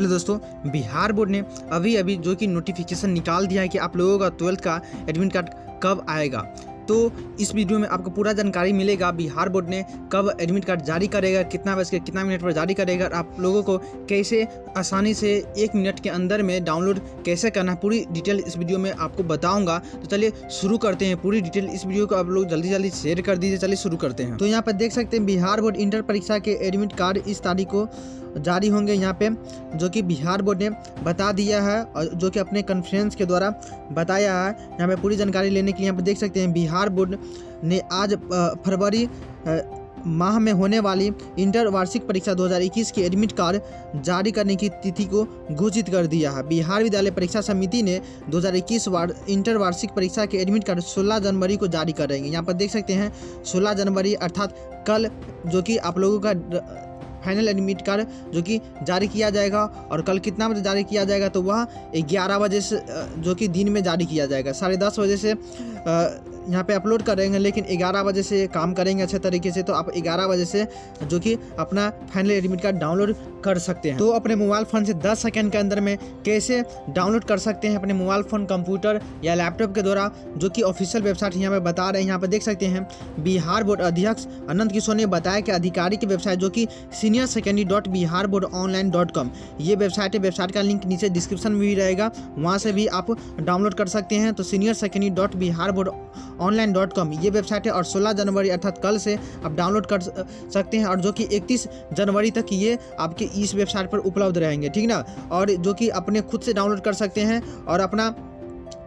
Hello दोस्तों, Bihar board ने अभी जो कि नोटिफिकेशन निकाल दिया है कि आप लोगों का 12th का एडमिट कार्ड कब आएगा। तो इस वीडियो में आपको पूरा जानकारी मिलेगा बिहार बोर्ड ने कब एडमिट कार्ड जारी करेगा, कितना बज के कितना मिनट पर जारी करेगा और आप लोगों को कैसे आसानी से 1 मिनट के अंदर में डाउनलोड कैसे करना है, पूरी डिटेल इस वीडियो में आपको बताऊंगा। तो चलिए शुरू करते हैं। पूरी डिटेल इस वीडियो को आप लोग जल्दी शेयर कर दीजिए। चलिए शुरू करते हैं। तो यहाँ पर देख सकते हैं बिहार बोर्ड इंटर परीक्षा के एडमिट कार्ड इस तारीख को जारी होंगे यहाँ पे, जो कि बिहार बोर्ड ने बता दिया है और जो कि अपने कॉन्फ्रेंस के द्वारा बताया है। यहाँ पे पूरी जानकारी लेने के लिए यहाँ पे देख सकते हैं बिहार बोर्ड ने आज फरवरी माह में होने वाली इंटर वार्षिक परीक्षा 2021 की एडमिट कार्ड जारी करने की तिथि को घोषित कर दिया है। बिहार विद्यालय परीक्षा समिति ने 2021 इंटर वार्षिक परीक्षा के एडमिट कार्ड 16 जनवरी को जारी करेंगे। यहाँ पर देख सकते हैं 16 जनवरी अर्थात कल, जो कि आप लोगों का फाइनल एडमिट कार्ड जो कि जारी किया जाएगा। और कल कितना बजे जारी किया जाएगा, तो वह 11 बजे से जो कि दिन में जारी किया जाएगा। 10:30 बजे से यहाँ पे अपलोड करेंगे, लेकिन 11 बजे से काम करेंगे अच्छे तरीके से। तो आप 11 बजे से जो कि अपना फाइनल एडमिट कार्ड डाउनलोड कर सकते हैं। तो अपने मोबाइल फ़ोन से 10 सेकंड के अंदर में कैसे डाउनलोड कर सकते हैं अपने मोबाइल फ़ोन, कंप्यूटर या लैपटॉप के द्वारा, जो कि ऑफिशियल वेबसाइट यहाँ पे बता रहे हैं। यहाँ पे देख सकते हैं बिहार बोर्ड अध्यक्ष अनंत किशोर ने बताया कि आधिकारिक वेबसाइट जो कि seniorsekondary.biharboardonline.com ये वेबसाइट है। वेबसाइट का लिंक नीचे डिस्क्रिप्शन में भी रहेगा, वहाँ से भी आप डाउनलोड कर सकते हैं। तो seniorsekondary.biharboardonline.com ये वेबसाइट है और 16 जनवरी अर्थात कल से आप डाउनलोड कर सकते हैं, और जो कि 31 जनवरी तक ये आपके इस वेबसाइट पर उपलब्ध रहेंगे, ठीक ना। और जो कि अपने खुद से डाउनलोड कर सकते हैं और अपना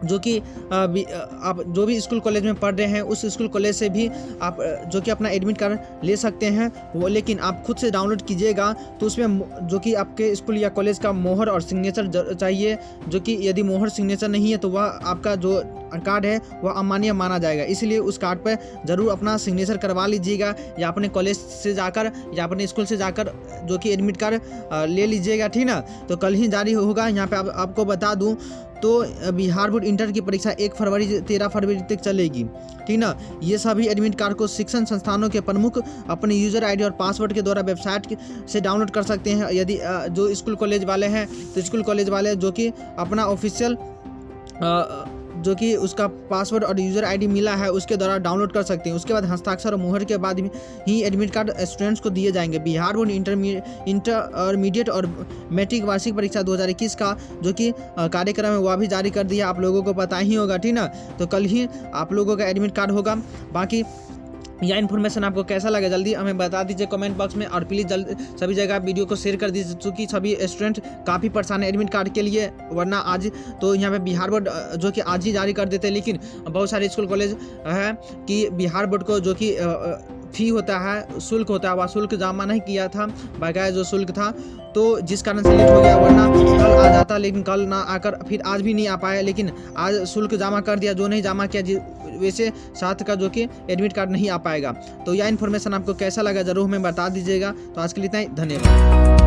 जो कि आप जो भी स्कूल कॉलेज में पढ़ रहे हैं उस स्कूल कॉलेज से भी आप जो कि अपना एडमिट कार्ड ले सकते हैं वो, लेकिन आप खुद से डाउनलोड कीजिएगा तो उसमें जो कि आपके स्कूल या कॉलेज का मोहर और सिग्नेचर चाहिए, जो कि यदि मोहर सिग्नेचर नहीं है तो वह आपका जो कार्ड है वह अमान्य माना जाएगा। इसलिए उस कार्ड पर ज़रूर अपना सिग्नेचर करवा लीजिएगा, या अपने कॉलेज से जाकर या अपने स्कूल से जाकर जो कि एडमिट कार्ड ले लीजिएगा, ठीक ना। तो कल ही जारी होगा। यहाँ पे आपको बता दूँ तो बिहार बोर्ड इंटर की परीक्षा 1 फरवरी से 13 फरवरी तक चलेगी, ठीक ना। ये सभी एडमिट कार्ड को शिक्षण संस्थानों के प्रमुख अपने यूज़र आईडी और पासवर्ड के द्वारा वेबसाइट से डाउनलोड कर सकते हैं। यदि जो स्कूल कॉलेज वाले हैं तो स्कूल कॉलेज वाले जो कि अपना ऑफिशियल जो कि उसका पासवर्ड और यूज़र आईडी मिला है उसके द्वारा डाउनलोड कर सकते हैं। उसके बाद हस्ताक्षर और मुहर के बाद ही एडमिट कार्ड स्टूडेंट्स को दिए जाएंगे। बिहार बोर्ड इंटरमीडिएट और मैट्रिक वार्षिक परीक्षा 2021 का जो कि कार्यक्रम है वह भी जारी कर दिया, आप लोगों को पता ही होगा, ठीक ना। तो कल ही आप लोगों का एडमिट कार्ड होगा। बाकी यह इन्फॉर्मेशन आपको कैसा लगा जल्दी हमें बता दीजिए कमेंट बॉक्स में, और प्लीज़ जल्दी सभी जगह वीडियो को शेयर कर दीजिए, क्योंकि सभी स्टूडेंट काफ़ी परेशान है एडमिट कार्ड के लिए। वरना आज तो यहाँ पे बिहार बोर्ड जो कि आज ही जारी कर देते, लेकिन बहुत सारे स्कूल कॉलेज है कि बिहार बोर्ड को जो कि फी होता है, शुल्क होता है, वह शुल्क जमा नहीं किया था, बकाया जो शुल्क था, तो जिस कारण से लेट हो गया। वरना कल आ जाता, लेकिन कल ना आकर फिर आज भी नहीं आ पाया, लेकिन आज शुल्क जमा कर दिया। जो नहीं जमा किया वैसे साथ का जो कि एडमिट कार्ड नहीं आ पाएगा। तो यह इन्फॉर्मेशन आपको कैसा लगा ज़रूर हमें बता दीजिएगा। तो आज के लिए इतना ही, धन्यवाद।